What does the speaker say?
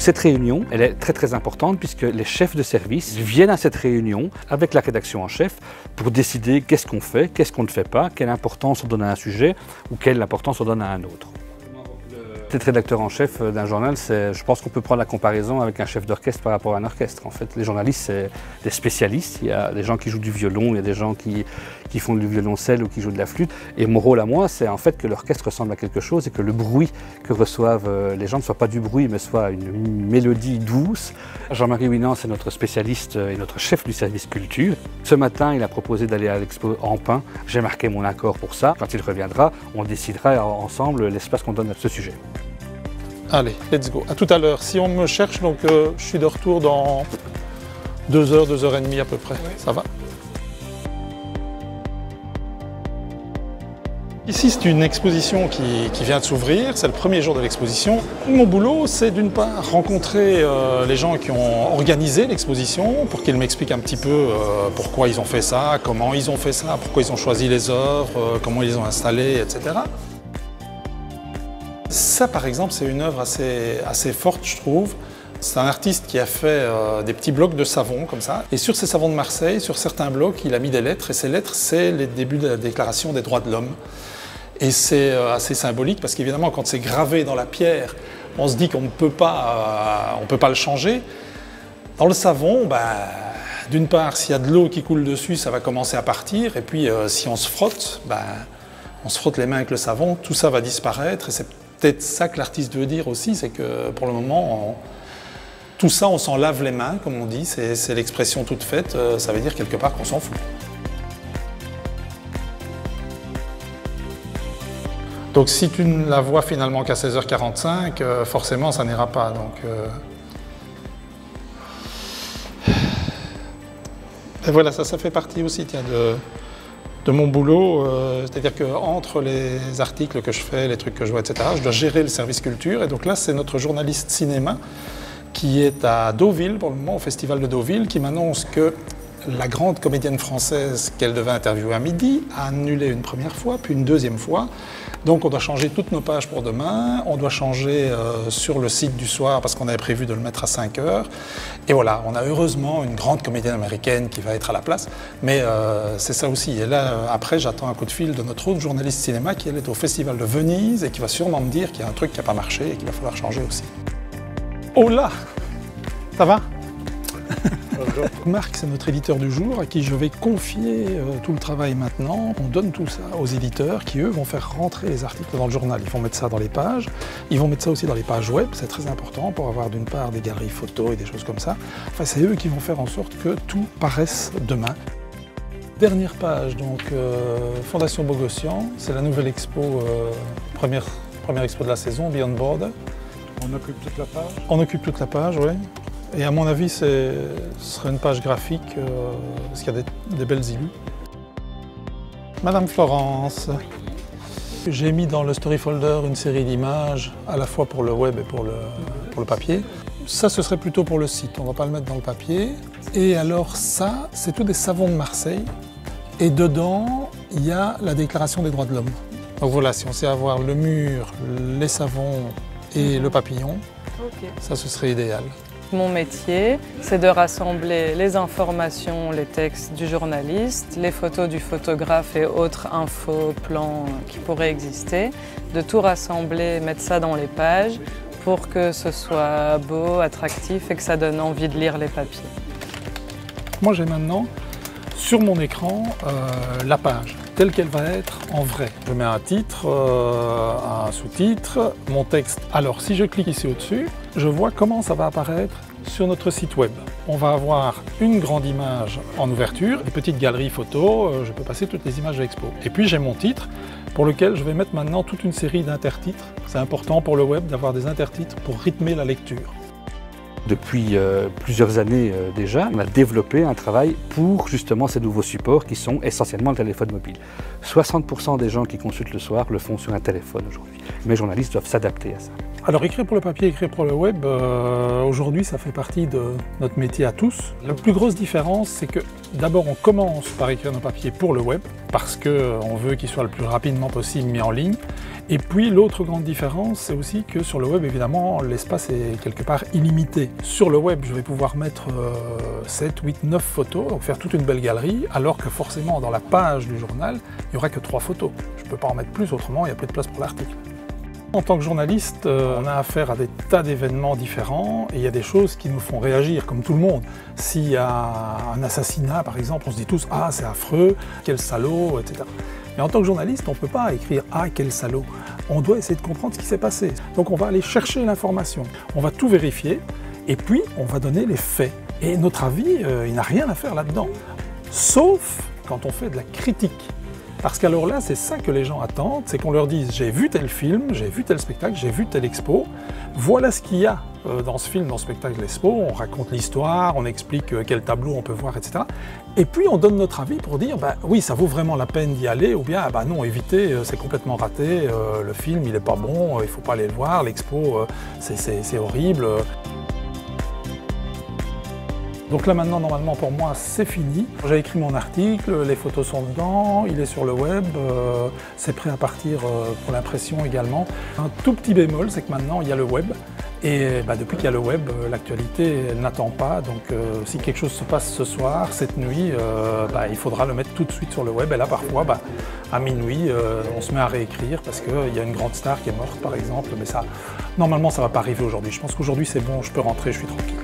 Cette réunion, elle est très importante puisque les chefs de service viennent à cette réunion avec la rédaction en chef pour décider qu'est-ce qu'on fait, qu'est-ce qu'on ne fait pas, quelle importance on donne à un sujet ou quelle importance on donne à un autre. Être rédacteur en chef d'un journal, je pense qu'on peut prendre la comparaison avec un chef d'orchestre par rapport à un orchestre. En fait, les journalistes, c'est des spécialistes. Il y a des gens qui jouent du violon, il y a des gens qui font du violoncelle ou qui jouent de la flûte. Et mon rôle à moi, c'est en fait que l'orchestre ressemble à quelque chose et que le bruit que reçoivent les gens ne soit pas du bruit, mais soit une mélodie douce. Jean-Marie Winans est notre spécialiste et notre chef du service culture. Ce matin, il a proposé d'aller à l'expo Ampin. J'ai marqué mon accord pour ça. Quand il reviendra, on décidera ensemble l'espace qu'on donne à ce sujet. Allez, let's go. À tout à l'heure. Si on me cherche, donc je suis de retour dans 2 heures, 2 heures et demie à peu près. Oui. Ça va? Ici, c'est une exposition qui vient de s'ouvrir. C'est le premier jour de l'exposition. Mon boulot, c'est d'une part rencontrer les gens qui ont organisé l'exposition pour qu'ils m'expliquent un petit peu pourquoi ils ont fait ça, comment ils ont fait ça, pourquoi ils ont choisi les œuvres, comment ils les ont installées, etc. Ça, par exemple, c'est une œuvre assez forte, je trouve. C'est un artiste qui a fait des petits blocs de savon, comme ça. Et sur ces savons de Marseille, sur certains blocs, il a mis des lettres. Et ces lettres, c'est les débuts de la Déclaration des droits de l'homme. Et c'est assez symbolique, parce qu'évidemment, quand c'est gravé dans la pierre, on se dit qu'on ne peut pas le changer. Dans le savon, d'une part, s'il y a de l'eau qui coule dessus, ça va commencer à partir. Et puis, si on se frotte, on se frotte les mains avec le savon, tout ça va disparaître. Et c'est peut-être ça que l'artiste veut dire aussi, c'est que pour le moment, tout ça, on s'en lave les mains, comme on dit, c'est l'expression toute faite, ça veut dire quelque part qu'on s'en fout. Donc si tu ne la vois finalement qu'à 16h45, forcément ça n'ira pas. Donc, et voilà, ça fait partie aussi tiens, de mon boulot, c'est-à-dire qu'entre les articles que je fais, les trucs que je vois, etc., je dois gérer le service culture. Et donc là, c'est notre journaliste cinéma qui est à Deauville, pour le moment, au Festival de Deauville, qui m'annonce que la grande comédienne française qu'elle devait interviewer à midi a annulé une première fois, puis une deuxième fois. Donc on doit changer toutes nos pages pour demain, on doit changer sur le site du soir parce qu'on avait prévu de le mettre à 5 heures. Et voilà, on a heureusement une grande comédienne américaine qui va être à la place, mais c'est ça aussi. Et là, après, j'attends un coup de fil de notre autre journaliste cinéma qui elle est au Festival de Venise et qui va sûrement me dire qu'il y a un truc qui n'a pas marché et qu'il va falloir changer aussi. Oh là! Ça va? Marc, c'est notre éditeur du jour à qui je vais confier tout le travail maintenant. On donne tout ça aux éditeurs qui, eux, vont faire rentrer les articles dans le journal. Ils vont mettre ça dans les pages. Ils vont mettre ça aussi dans les pages web. C'est très important pour avoir d'une part des galeries photos et des choses comme ça. Enfin, c'est eux qui vont faire en sorte que tout paraisse demain. Dernière page, donc Fondation Bogossian. C'est la nouvelle expo, première expo de la saison, Beyond Border. On occupe toute la page? On occupe toute la page, oui. Et à mon avis, ce serait une page graphique, parce qu'il y a des belles illus. Madame Florence, j'ai mis dans le story folder une série d'images, à la fois pour le web et pour le papier. Ça, ce serait plutôt pour le site, on ne va pas le mettre dans le papier. Et alors ça, c'est tous des savons de Marseille. Et dedans, il y a la Déclaration des droits de l'homme. Donc voilà, si on sait avoir le mur, les savons et le papillon, ça, ce serait idéal. Mon métier, c'est de rassembler les informations, les textes du journaliste, les photos du photographe et autres infos, plans qui pourraient exister, de tout rassembler, mettre ça dans les pages pour que ce soit beau, attractif et que ça donne envie de lire les papiers. Moi, j'ai maintenant sur mon écran la page telle qu'elle va être en vrai. Je mets un titre, un sous-titre, mon texte. Alors, si je clique ici au-dessus, je vois comment ça va apparaître sur notre site web. On va avoir une grande image en ouverture, des petites galeries photos, je peux passer toutes les images de l'expo. Et puis j'ai mon titre pour lequel je vais mettre maintenant toute une série d'intertitres. C'est important pour le web d'avoir des intertitres pour rythmer la lecture. Depuis plusieurs années déjà, on a développé un travail pour justement ces nouveaux supports qui sont essentiellement le téléphone mobile. 60% des gens qui consultent le soir le font sur un téléphone aujourd'hui. Les journalistes doivent s'adapter à ça. Alors écrire pour le papier, écrire pour le web, aujourd'hui ça fait partie de notre métier à tous. La plus grosse différence, c'est que d'abord on commence par écrire nos papiers pour le web, parce qu'on veut qu'il soit le plus rapidement possible mis en ligne. Et puis l'autre grande différence, c'est aussi que sur le web, évidemment, l'espace est quelque part illimité. Sur le web, je vais pouvoir mettre 7, 8, 9 photos, donc faire toute une belle galerie, alors que forcément dans la page du journal, il n'y aura que 3 photos. Je ne peux pas en mettre plus, autrement il n'y a plus de place pour l'article. En tant que journaliste, on a affaire à des tas d'événements différents et il y a des choses qui nous font réagir, comme tout le monde. S'il y a un assassinat, par exemple, on se dit tous « Ah, c'est affreux, quel salaud », etc. Mais en tant que journaliste, on ne peut pas écrire « Ah, quel salaud ». On doit essayer de comprendre ce qui s'est passé. Donc on va aller chercher l'information, on va tout vérifier et puis on va donner les faits. Et notre avis, il n'a rien à faire là-dedans, sauf quand on fait de la critique. Parce qu'alors là, c'est ça que les gens attendent, c'est qu'on leur dise « j'ai vu tel film, j'ai vu tel spectacle, j'ai vu telle expo, voilà ce qu'il y a dans ce film, dans ce spectacle, l'expo, on raconte l'histoire, on explique quel tableau on peut voir, etc. Et puis on donne notre avis pour dire « oui, ça vaut vraiment la peine d'y aller » ou bien « non, évitez, c'est complètement raté, le film il n'est pas bon, il ne faut pas aller le voir, l'expo c'est horrible ». Donc là maintenant, normalement pour moi, c'est fini. J'ai écrit mon article, les photos sont dedans, il est sur le web, c'est prêt à partir pour l'impression également. Un tout petit bémol, c'est que maintenant il y a le web. Et depuis qu'il y a le web, l'actualité n'attend pas. Donc si quelque chose se passe ce soir, cette nuit, il faudra le mettre tout de suite sur le web. Et là parfois, à minuit, on se met à réécrire parce qu'il y a une grande star qui est morte par exemple. Mais ça, normalement ça ne va pas arriver aujourd'hui. Je pense qu'aujourd'hui c'est bon, je peux rentrer, je suis tranquille.